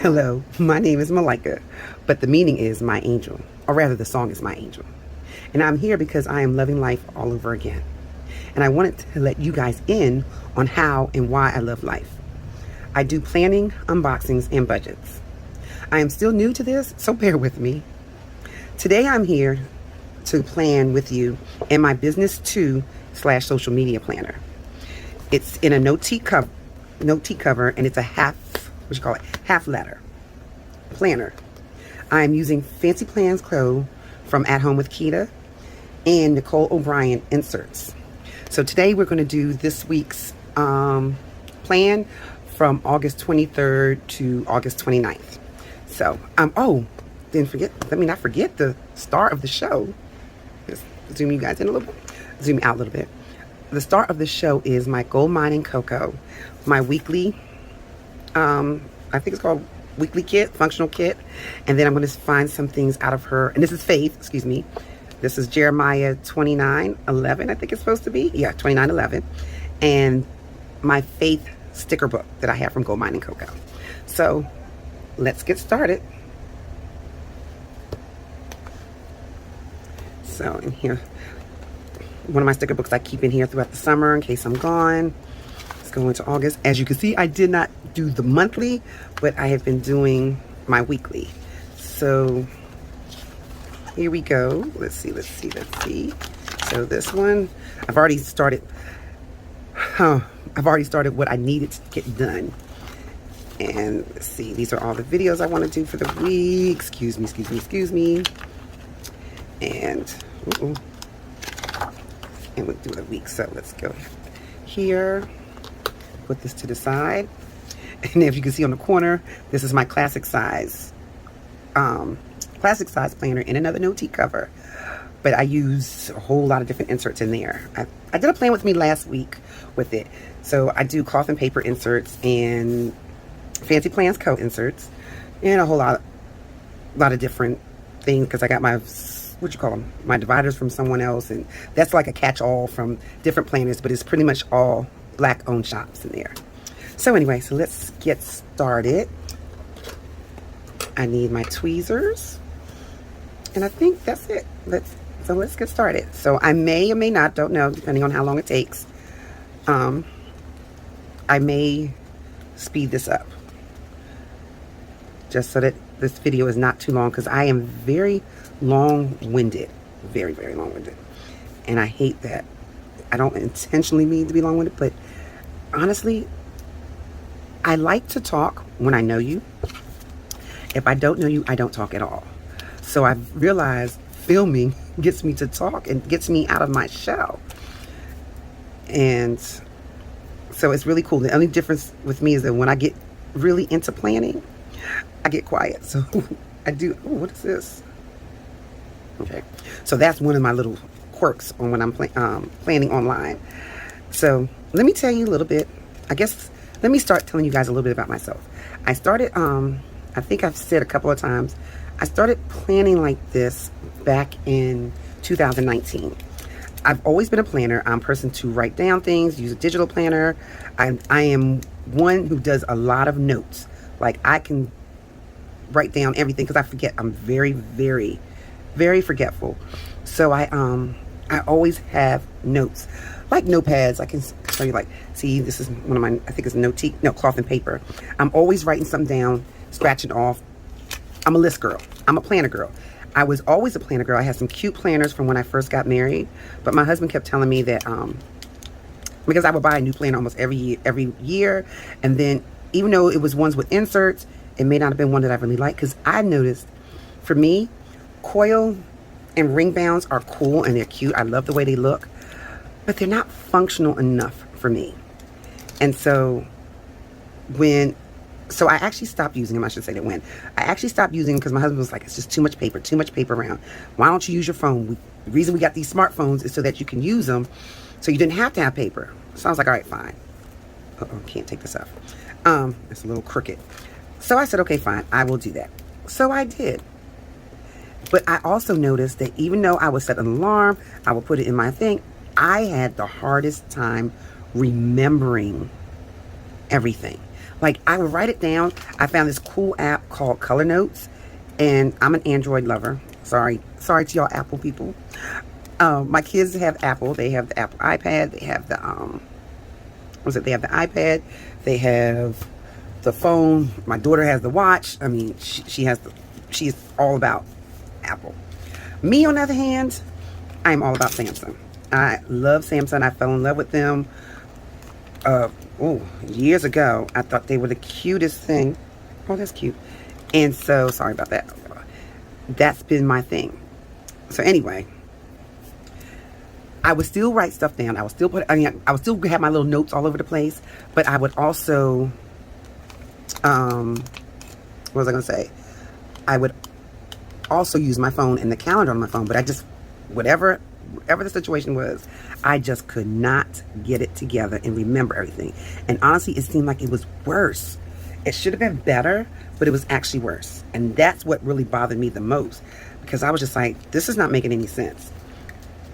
Hello, my name is Malika, but the meaning is my angel, or rather, the song is my angel. And I'm here because I am loving life all over again. And I wanted to let you guys in on how and why I love life. I do planning, unboxings, and budgets. I am still new to this, so bear with me. Today I'm here to plan with you in my business 2/social media planner. It's in a note tea cover, and it's a half letter planner. I'm using Fancy Plans Co. from At Home with Keita and Nicole O'Brien inserts. So today we're going to do this week's plan from August 23rd to August 29th. So, let me not forget the star of the show. Just zoom you guys in a little bit, zoom out a little bit. The star of the show is my gold mining cocoa, my weekly, I think it's called weekly kit, functional kit. And then I'm going to find some things out of her. And this is Faith, excuse me. This is Jeremiah 29:11, I think it's supposed to be. Yeah, 29:11. And my Faith sticker book that I have from Gold Mining Cocoa. So let's get started. So in here, one of my sticker books I keep in here throughout the summer in case I'm gone. Let's go into August. As you can see, I did not do the monthly, but I have been doing my weekly. So here we go. Let's see. So this one, I've already started what I needed to get done. And let's see, these are all the videos I want to do for the week. Excuse me. And we'll do the week. So let's go here. Put this to the side. And if you can see on the corner, this is my classic size planner in another note cover. But I use a whole lot of different inserts in there. I did a plan with me last week with it. So I do cloth and paper inserts and Fancy Plans Co. inserts and a whole lot of different things because I got my, my dividers from someone else. And that's like a catch-all from different planners, but it's pretty much all Black-owned shops in there. So anyway, so let's get started. I need my tweezers. And I think that's it. Let's get started. So I may or may not, don't know, depending on how long it takes. I may speed this up. Just so that this video is not too long, because I am very long-winded. Very, very long-winded. And I hate that. I don't intentionally mean to be long-winded, but honestly, I like to talk when I know you. If I don't know you, I don't talk at all. So I've realized filming gets me to talk and gets me out of my shell. And so it's really cool. The only difference with me is that when I get really into planning, I get quiet. So I do, what is this? Okay. So that's one of my little quirks on when I'm planning online. So let me tell you a little bit. Let me start telling you guys a little bit about myself. I started, I think I've said a couple of times, I started planning like this back in 2019. I've always been a planner. I'm a person to write down things, use a digital planner. I am one who does a lot of notes. Like I can write down everything because I forget. I'm very, very, very forgetful. So I always have notes, like notepads. I can show you, like, see, this is one of my, I think it's cloth and paper. I'm always writing something down, scratching off. I'm a list girl. I'm a planner girl. I was always a planner girl. I had some cute planners from when I first got married, but my husband kept telling me that because I would buy a new planner almost every year, and then even though it was ones with inserts, it may not have been one that I really liked, because I noticed, for me, coil and ring bounds are cool and they're cute. I love the way they look, but they're not functional enough for me. And so so I actually stopped using them. I should say that when I actually stopped using them, because my husband was like, it's just too much paper around. Why don't you use your phone? The reason we got these smartphones is so that you can use them, so you didn't have to have paper. So I was like, all right, fine. Can't take this off. It's a little crooked. So I said, okay, fine, I will do that. So I did. But I also noticed that even though I would set an alarm, I would put it in my thing, I had the hardest time remembering everything. Like, I would write it down. I found this cool app called Color Notes, and I'm an Android lover. Sorry to y'all Apple people. My kids have Apple. They have the Apple iPad. They have the They have the iPad. They have the phone. My daughter has the watch. I mean, she's all about Apple. Me, on the other hand, I'm all about Samsung. I love Samsung. I fell in love with them years ago. I thought they were the cutest thing. Oh, that's cute. And so, sorry about that. That's been my thing. So anyway, I would still write stuff down. I would still have my little notes all over the place. But I would also, what was I going to say? I would also use my phone and the calendar on my phone. But I just, whatever the situation was, I just could not get it together and remember everything. And honestly, it seemed like it was worse. It should have been better, but it was actually worse. And that's what really bothered me the most, because I was just like, this is not making any sense.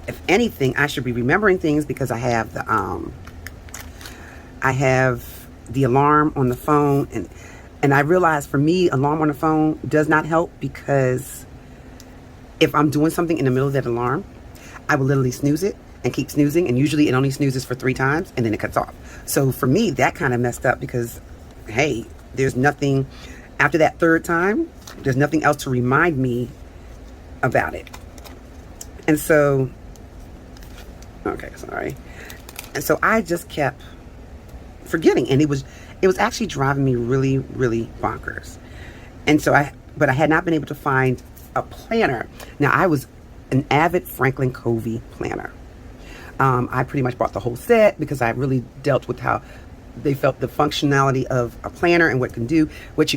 If anything, I should be remembering things, because I have the alarm on the phone, and I realized, for me, alarm on the phone does not help, because if I'm doing something in the middle of that alarm, I will literally snooze it and keep snoozing, and usually it only snoozes for 3 times and then it cuts off. So for me, that kind of messed up, because hey, there's nothing after that 3rd time. There's nothing else to remind me about it. And so, okay, sorry. And so I just kept forgetting, and it was actually driving me really, really bonkers. And so but I had not been able to find a planner. Now, I was an avid Franklin Covey planner. I pretty much bought the whole set, because I really dealt with how they felt the functionality of a planner and what you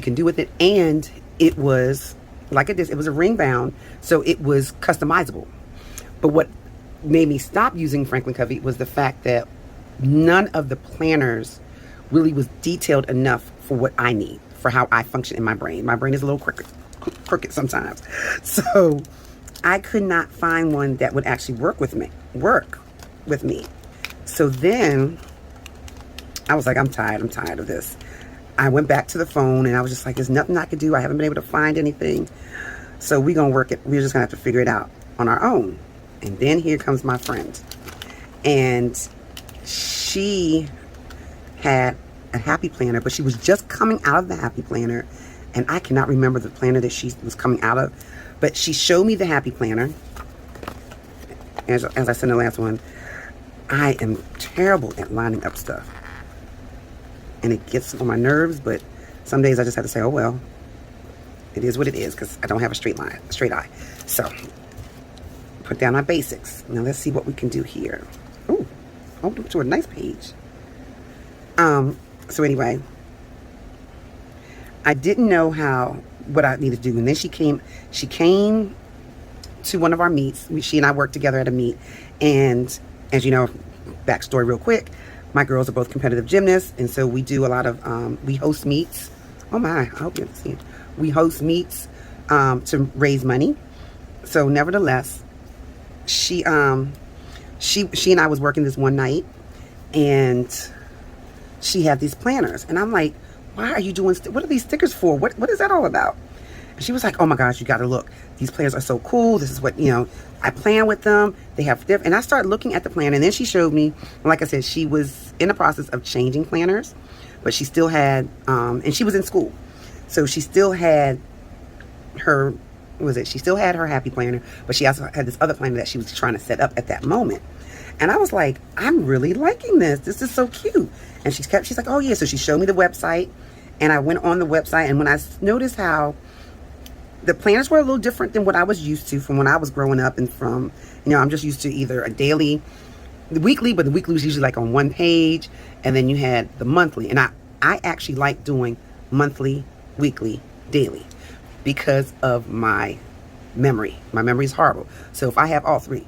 can do with it. And it was like it was a ring bound, so it was customizable. But what made me stop using Franklin Covey was the fact that none of the planners really was detailed enough for what I need, for how I function in my brain. My brain is a little crooked sometimes. So I could not find one that would actually work with me. So then I was like, I'm tired of this. I went back to the phone, and I was just like, there's nothing I could do. I haven't been able to find anything. So we're going to work it. We're just going to have to figure it out on our own. And then here comes my friend. And she had a happy planner, but she was just coming out of the happy planner. And I cannot remember the planner that she was coming out of. But she showed me the happy planner. As I said in the last one, I am terrible at lining up stuff. And it gets on my nerves, but some days I just have to say, oh well, it is what it is, because I don't have a straight eye. So, put down my basics. Now let's see what we can do here. Ooh, opened up to a nice page. So anyway, I didn't know what I needed to do. And then she came to one of our meets. She and I worked together at a meet. And as you know, backstory real quick, my girls are both competitive gymnasts. And so we do a lot of, we host meets. Oh my, I hope you understand. We host meets to raise money. So nevertheless, she and I was working this one night, and she had these planners. And I'm like, why are you doing, what are these stickers for? What is that all about? And she was like, oh my gosh, you got to look. These planners are so cool. This is what, I plan with them. They have different. And I started looking at the planner, and then she showed me, like I said, she was in the process of changing planners, but she still had, and she was in school. So she still had her, she still had her happy planner, but she also had this other planner that she was trying to set up at that moment. And I was like, I'm really liking this. This is so cute. And she's like, oh yeah. So she showed me the website, and I went on the website, and when I noticed how the planners were a little different than what I was used to from when I was growing up, and from, I'm just used to either a daily, the weekly, but the weekly was usually like on one page, and then you had the monthly. And I actually like doing monthly, weekly, daily, because of my memory. My memory is horrible. So if I have all three.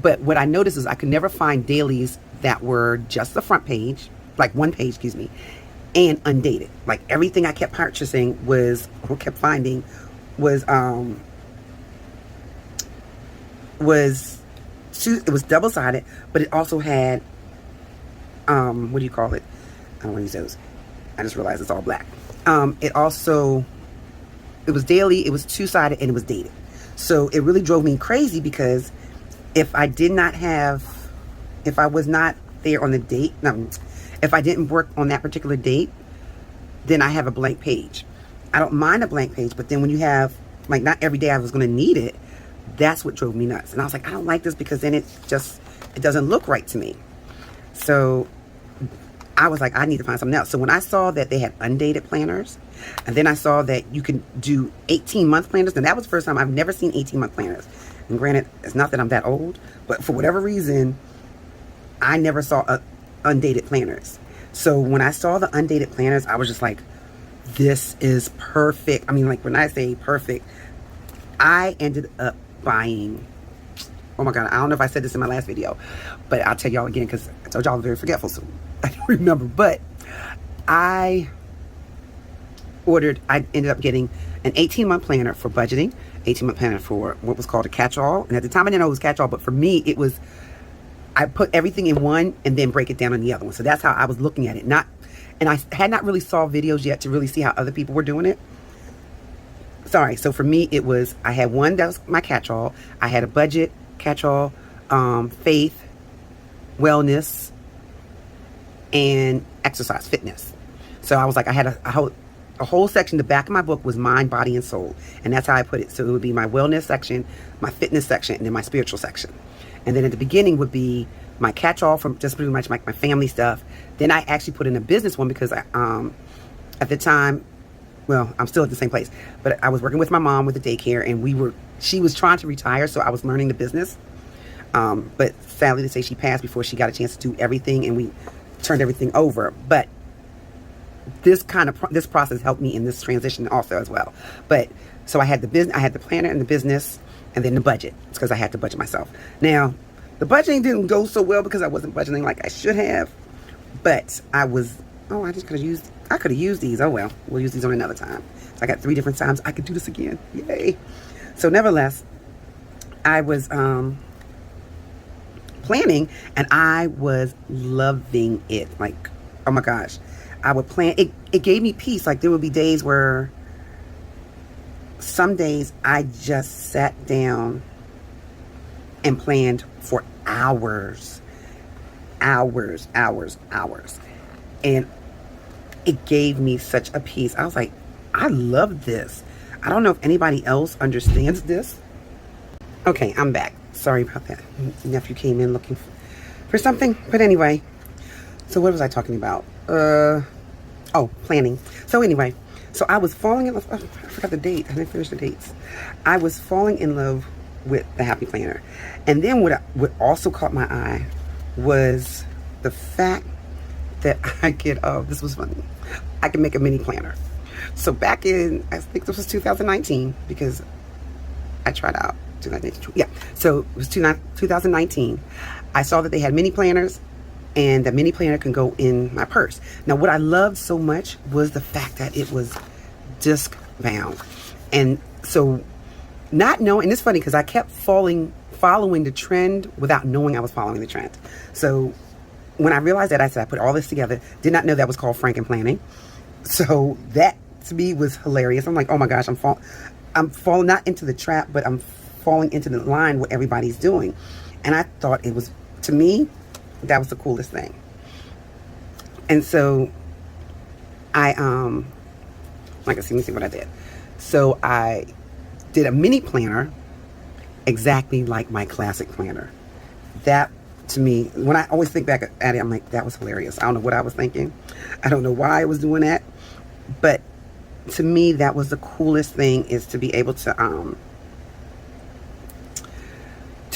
But what I noticed is I could never find dailies that were just the front page, like one page, excuse me, and undated. Like everything I kept purchasing kept finding was double-sided, but it also had, what do you call it? I don't want to use those. I just realized it's all black. It also, it was daily, it was two-sided, and it was dated. So it really drove me crazy because if I did not have, if I was not there on the date, no, if I didn't work on that particular date, then I have a blank page. I don't mind a blank page, but then when you have, like, not every day I was going to need it, that's what drove me nuts. And I was like, I don't like this because then it doesn't look right to me. So I was like, I need to find something else. So when I saw that they had undated planners, and then I saw that you can do 18-month planners, and that was the first time. I've never seen 18-month planners. And granted, it's not that I'm that old, but for whatever reason, I never saw undated planners. So when I saw the undated planners, I was just like, this is perfect. I mean, like, when I say perfect, I ended up buying, oh my God, I don't know if I said this in my last video, but I'll tell y'all again because I told y'all I was very forgetful, so I don't remember. But I ended up getting an 18-month planner for budgeting, 18-month planner for what was called a catch-all. And at the time, I didn't know it was catch-all, but for me, it was, I put everything in one and then break it down on the other one. So that's how I was looking at it. And I had not really saw videos yet to really see how other people were doing it. Sorry. So for me, it was, I had one that was my catch-all. I had a budget, catch-all, faith, wellness, and exercise, fitness. So I was like, I had a whole section. The back of my book was mind, body, and soul. And that's how I put it. So it would be my wellness section, my fitness section, and then my spiritual section. And then at the beginning would be my catch-all from just pretty much like my family stuff. Then I actually put in a business one because I, at the time, well, I'm still at the same place, but I was working with my mom with the daycare, and she was trying to retire, so I was learning the business. But sadly to say, she passed before she got a chance to do everything, and we turned everything over. But this process helped me in this transition also as well. But so I had the business, I had the planner and the business, and then the budget. It's because I had to budget myself. Now, the budgeting didn't go so well because I wasn't budgeting like I should have. But I could have used these. Oh well, we'll use these on another time. So I got 3 different times I could do this again. Yay. So nevertheless, I was planning, and I was loving it. Like, oh my gosh. I would plan. It gave me peace. Like, there would be days where, some days I just sat down and planned for hours. And it gave me such a peace. I was like, I love this. I don't know if anybody else understands this. Okay, I'm back. Sorry about that. Nephew came in looking for something. But anyway, so what was I talking about? Planning. So anyway, so I was falling in love. Oh, I forgot the date. I didn't finish the dates. I was falling in love with the Happy Planner. And then what also caught my eye was the fact that I could, this was funny, I could make a mini planner. So back in, I think this was 2019, because I tried out 2019. Yeah, so it was 2019. I saw that they had mini planners, and the mini planner can go in my purse. Now, what I loved so much was the fact that it was disc bound. And so, not knowing, and it's funny because I kept following the trend without knowing I was following the trend. So when I realized that, I said, I put all this together. Did not know that was called Franken planning. So that to me was hilarious. I'm like, oh my gosh, I'm falling not into the trap, but I'm falling into the line what everybody's doing. And I thought it was, to me, that was the coolest thing. And so I let me see what I did. So I did a mini planner exactly like my classic planner. That, to me, when I always think back at it, I'm like, that was hilarious. I don't know what I was thinking. I don't know why I was doing that. But to me, that was the coolest thing, is to be able to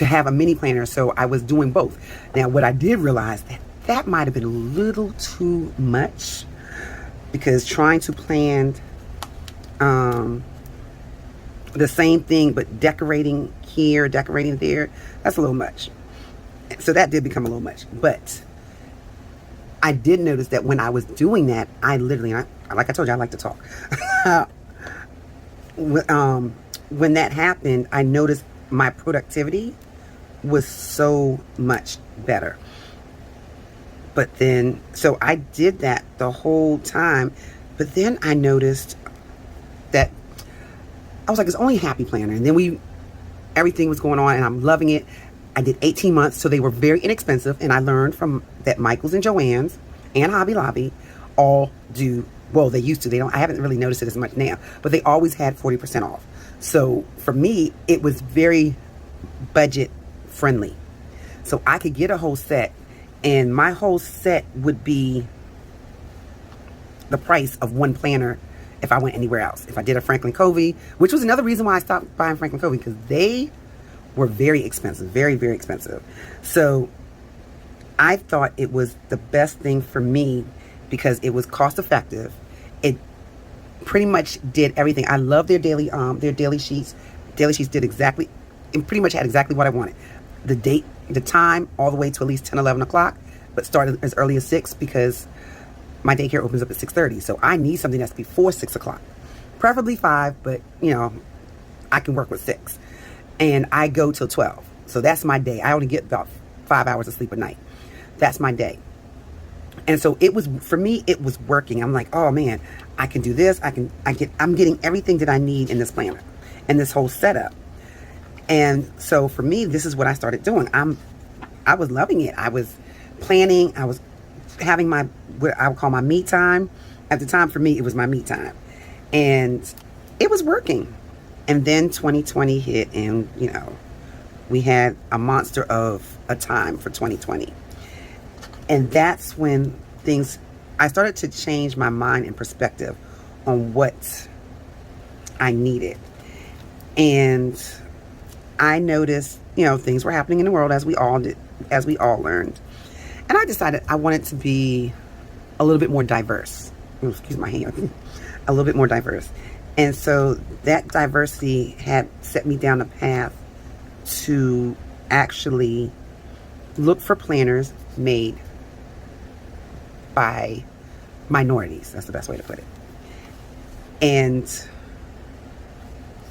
have a mini planner. So I was doing both. Now, what I did realize, that might have been a little too much, because trying to plan the same thing but decorating here, decorating there, that's a little much. So that did become a little much. But I did notice that when I was doing that, I literally, like I told you, I like to talk. When that happened, I noticed my productivity was so much better. But then, so I did that the whole time. But then I noticed that I was like, it's only a happy planner. And then everything was going on and I'm loving it. I did 18 months, so they were very inexpensive. And I learned from that Michael's and Joann's and Hobby Lobby all do, well, they used to. They don't, I haven't really noticed it as much now, but they always had 40% off. So for me, it was very budget friendly. So I could get a whole set, and my whole set would be the price of one planner if I went anywhere else. If I did a Franklin Covey, which was another reason why I stopped buying Franklin Covey, because they were very expensive, very, very expensive. So I thought it was the best thing for me because it was cost effective. It pretty much did everything. I love their daily sheets. Daily sheets did exactly, and pretty much had exactly what I wanted. The date, the time, all the way to at least 10, 11 o'clock, but started as early as 6 because my daycare opens up at 6:30. So I need something that's before 6 o'clock, preferably 5, but you know, I can work with 6. And I go till 12. So that's my day. I only get about 5 hours of sleep a night. That's my day. And so it was, for me, it was working. I'm like, oh man, I can do this. I'm getting everything that I need in this planner and this whole setup. And so for me, this is what I started doing. I was loving it. I was planning. I was having my, what I would call my me time. At the time, for me, it was my me time. And it was working. And then 2020 hit, and, you know, we had a monster of a time for 2020. And that's when I started to change my mind and perspective on what I needed. And I noticed, you know, things were happening in the world as we all did, as we all learned. And I decided I wanted to be a little bit more diverse. Ooh, excuse my hand. A little bit more diverse. And so that diversity had set me down a path to actually look for planners made by minorities. That's the best way to put it. And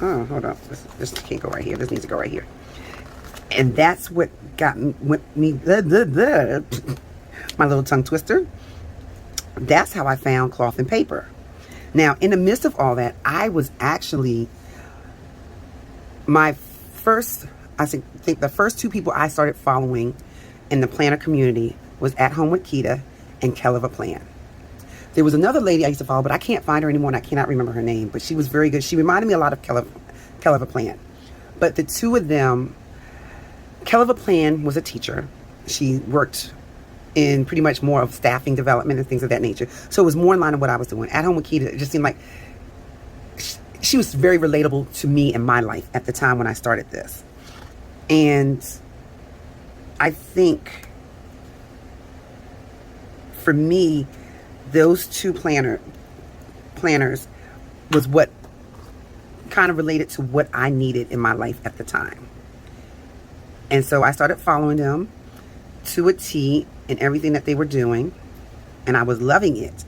oh, hold on. This can't go right here. This needs to go right here. And that's what got me, my little tongue twister. That's how I found Cloth and Paper. Now, in the midst of all that, I was actually, my first, I think the first 2 people I started following in the planner community was At Home with Keita and Keleva Plan. There was another lady I used to follow, but I can't find her anymore, and I cannot remember her name, but she was very good. She reminded me a lot of Keleva Plan. But the 2 of them, Keleva Plan was a teacher. She worked in pretty much more of staffing development and things of that nature. So it was more in line with what I was doing. At Home with Keita, it just seemed like she was very relatable to me in my life at the time when I started this. And I think for me, those 2 planners was what kind of related to what I needed in my life at the time. And so I started following them to a T in everything that they were doing, and I was loving it.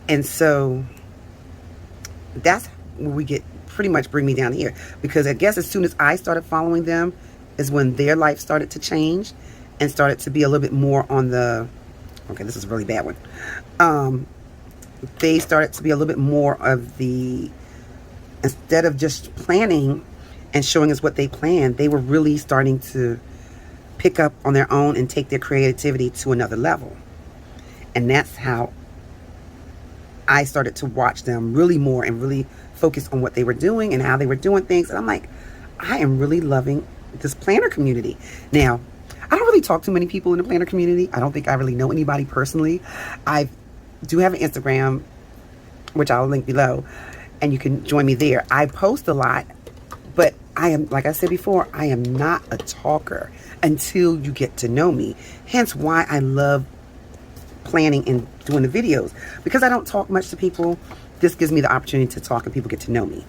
And so that's where we get pretty much bring me down here, because I guess as soon as I started following them is when their life started to change and started to be a little bit more on the, okay, this is a really bad one. They started to be a little bit more of the, instead of just planning and showing us what they planned, they were really starting to pick up on their own and take their creativity to another level. And that's how I started to watch them really more and really focus on what they were doing and how they were doing things. And I'm like, I am really loving this planner community. Now, I don't really talk to many people in the planner community. I don't think I really know anybody personally. I do have an Instagram, which I'll link below, and you can join me there. I post a lot, but I am, like I said before, I am not a talker until you get to know me. Hence why I love planning and doing the videos, because I don't talk much to people. This gives me the opportunity to talk and people get to know me.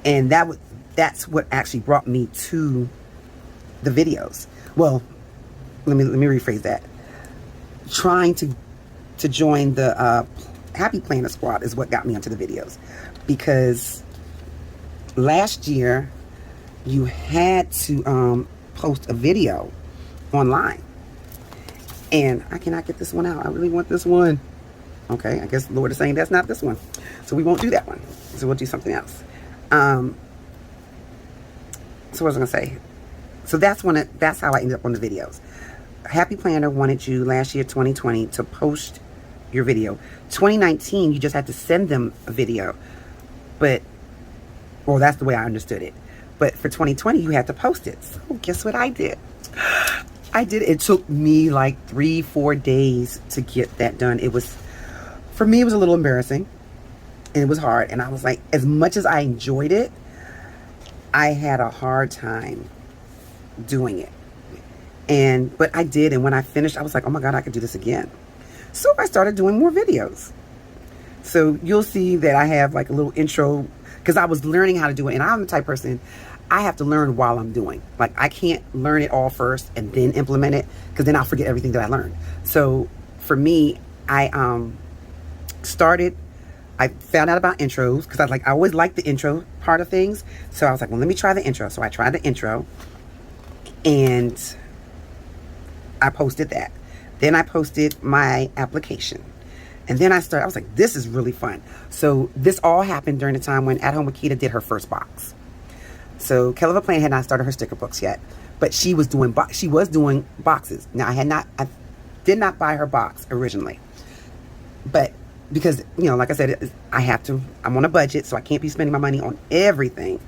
And that's what actually brought me to the videos. Well, let me rephrase that. Trying to join the Happy Planner Squad is what got me onto the videos, because last year you had to post a video online, And I cannot get this one out. I really want this one. Okay, I guess the Lord is saying that's not this one. So we won't do that one. So we'll do something else. So what was I going to say? So that's how I ended up on the videos. Happy Planner wanted you last year, 2020, to post your video. 2019, you just had to send them a video. But, well, that's the way I understood it. But for 2020, you had to post it. So guess what I did? It took me like 3-4 days to get that done. For me, it was a little embarrassing. And it was hard. And I was like, as much as I enjoyed it, I had a hard time doing it. But I did. And when I finished, I was like, oh my God, I could do this again. So I started doing more videos. So you'll see that I have like a little intro, because I was learning how to do it. And I'm the type of person, I have to learn while I'm doing. Like, I can't learn it all first and then implement it, because then I'll forget everything that I learned. So for me, I found out about intros, because I always liked the intro part of things. So I was like, well, let me try the intro. So I tried the intro, and I posted that. Then I posted my application. And then I was like, this is really fun. So this all happened during the time when At Home with Keita did her first box. So Kelly Plan had not started her sticker books yet, but she was doing boxes. Now I did not buy her box originally, but because, like I said, I'm on a budget, so I can't be spending my money on everything.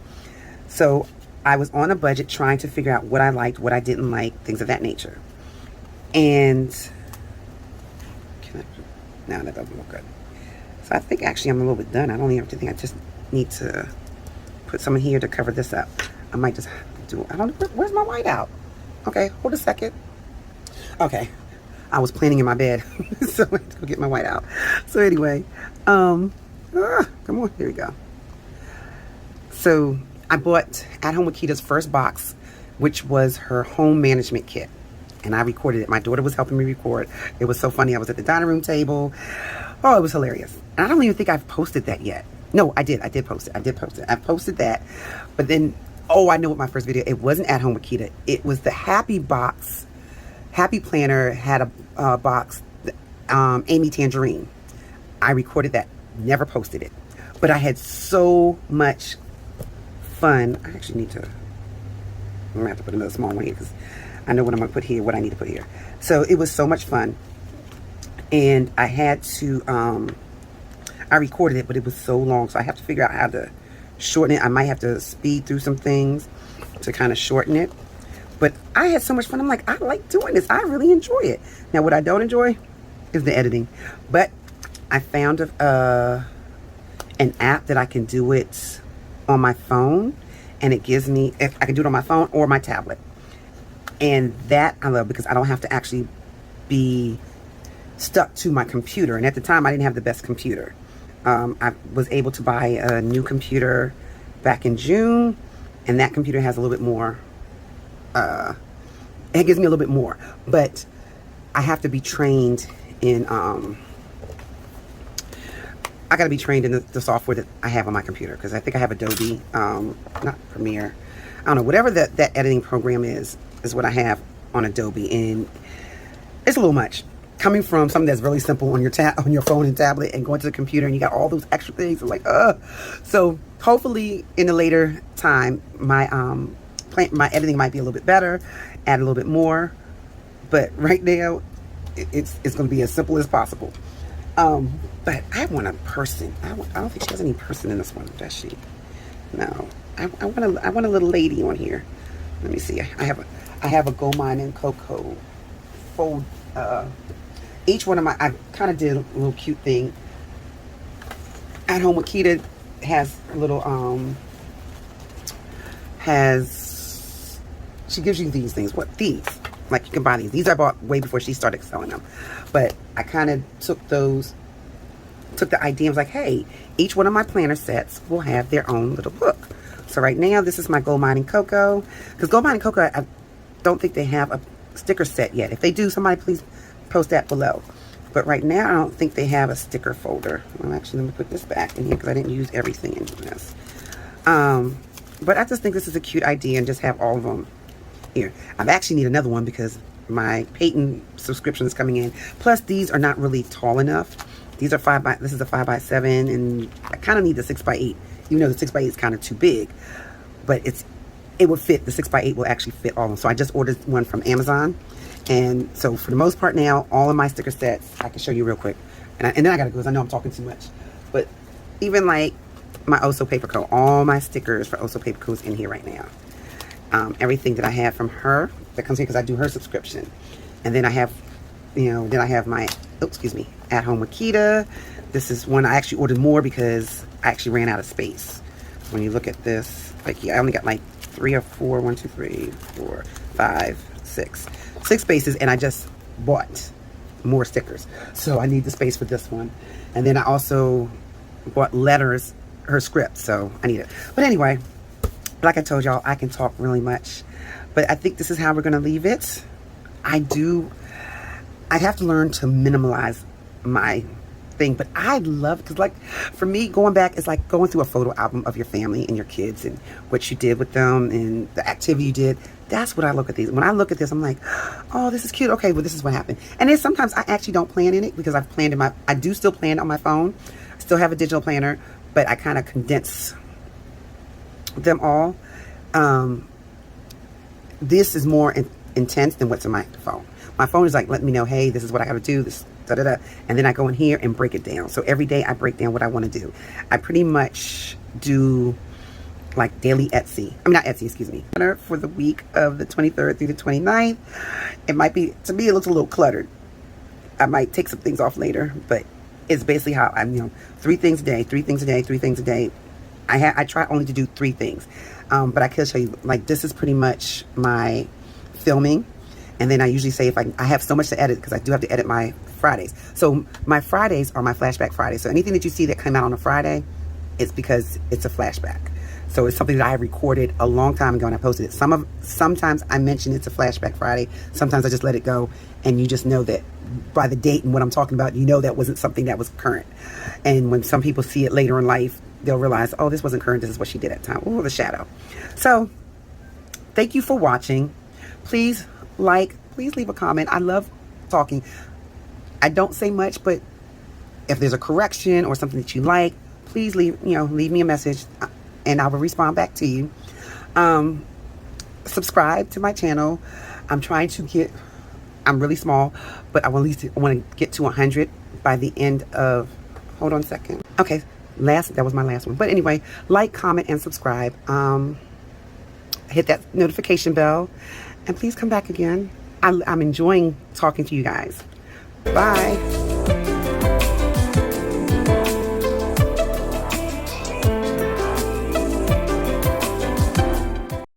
So I was on a budget trying to figure out what I liked, what I didn't like, things of that nature. And no, that doesn't look good. So I think actually I'm a little bit done. I don't even have to think. I just need to put some in here to cover this up. I might just I don't know. Where's my whiteout? Okay, hold a second. Okay. I was planning in my bed. So I have to go get my whiteout. So anyway, come on, here we go. So I bought At Home with Keita's first box, which was her home management kit. And I recorded it. My daughter was helping me record. It was so funny. I was at the dining room table. Oh, it was hilarious. And I don't even think I've posted that yet. No, I did. I did post it. I posted that. But then, I know what my first video, it wasn't At Home with Keita. It was the Happy Box. Happy Planner had a box, Amy Tangerine. I recorded that. Never posted it. But I had so much fun. I actually I'm going to have to put another small one here, because I know what I'm going to put here, what I need to put here. So it was so much fun. And I had to, I recorded it, but it was so long. So I have to figure out how to shorten it. I might have to speed through some things to kind of shorten it. But I had so much fun. I'm like, I like doing this. I really enjoy it. Now, what I don't enjoy is the editing. But I found an app that I can do it on my phone. And it gives me, if I can do it on my phone or my tablet. And that I love, because I don't have to actually be stuck to my computer. And at the time, I didn't have the best computer. I was able to buy a new computer back in June. And that computer has a little bit more, it gives me a little bit more. But I have to be trained in, I got to be trained in the software that I have on my computer. Because I think I have Adobe, not Premiere. I don't know, whatever that editing program is what I have on Adobe, and it's a little much. Coming from something that's really simple on your phone and tablet, and going to the computer and you got all those extra things, I'm like, So hopefully in a later time, my editing might be a little bit better, add a little bit more. But right now, it's going to be as simple as possible. But I want a person. I don't think she has any person in this one, does she? No. I want a little lady on here. Let me see. I have a Gold Mine and Cocoa fold. Each one of I kind of did a little cute thing. At Home with Keita has a little she gives you these things. What these? Like, you can buy these. These I bought way before she started selling them. But I kind of took the idea and was like, hey, each one of my planner sets will have their own little book. So right now, this is my Gold Mine and Cocoa. Because Gold Mine and Cocoa, I don't think they have a sticker set yet. If they do, somebody please post that below. But right now, I don't think they have a sticker folder. Well, actually, let me put this back in here, because I didn't use everything in this. But I just think this is a cute idea, and just have all of them here. I actually need another one, because my Peyton subscription is coming in. Plus, these are not really tall enough. These are this is a 5x7, and I kind of need the 6x8. Even though the 6x8 is kind of too big, but it would fit. The 6x8 will actually fit all of them. So I just ordered one from Amazon. And so for the most part now, all of my sticker sets, I can show you real quick. And then I gotta go because I know I'm talking too much. But even like my Oso Paper Co., all my stickers for Oso Paper Co. is in here right now. Everything that I have from her that comes here because I do her subscription. And then I have, then I have my, At Home with Kita. This is one I actually ordered more because I actually ran out of space. When you look at this, like, I only got like 3 or 4, 1, 2, 3, 4, 5, 6 spaces, and I just bought more stickers. So I need the space for this one. And then I also bought letters, her script, so I need it. But anyway, like I told y'all, I can talk really much. But I think this is how we're gonna leave it. I'd have to learn to minimalize my thing, but I love, because like for me, going back is like going through a photo album of your family and your kids and what you did with them and the activity you did. That's what I look at these. When I look at this, I'm like, oh, this is cute. Okay, well, this is what happened. And then sometimes I actually don't plan in it because I've planned in I do still plan on my phone. I still have a digital planner, but I kind of condense them all. This is more intense than what's in my phone. My phone is like, let me know, hey, this is what I got to do, this, da-da-da. And then I go in here and break it down. So every day I break down what I want to do. I pretty much do like daily Etsy. I mean, not Etsy, excuse me. For the week of the 23rd through the 29th. It might be, to me, it looks a little cluttered. I might take some things off later, but it's basically how I'm, 3 things a day, 3 things a day, 3 things a day. I try only to do 3 things. But I could show you, like, this is pretty much my filming. And then I usually say if I have so much to edit because I do have to edit my Fridays. So my Fridays are my flashback Fridays. So anything that you see that came out on a Friday, it's because it's a flashback. So it's something that I recorded a long time ago and I posted it. Sometimes I mention it's a flashback Friday. Sometimes I just let it go. And you just know that by the date and what I'm talking about, that wasn't something that was current. And when some people see it later in life, they'll realize, oh, this wasn't current. This is what she did at the time. Oh, the shadow. So thank you for watching. Please leave a comment. I love talking. I don't say much, but if there's a correction or something that you like, please leave me a message and I will respond back to you. Subscribe to my channel. I'm really small, but I want to get to 100 by the end of, hold on a second. Okay, that was my last one. But anyway, like, comment, and subscribe. Hit that notification bell. And please come back again. I'm enjoying talking to you guys. Bye.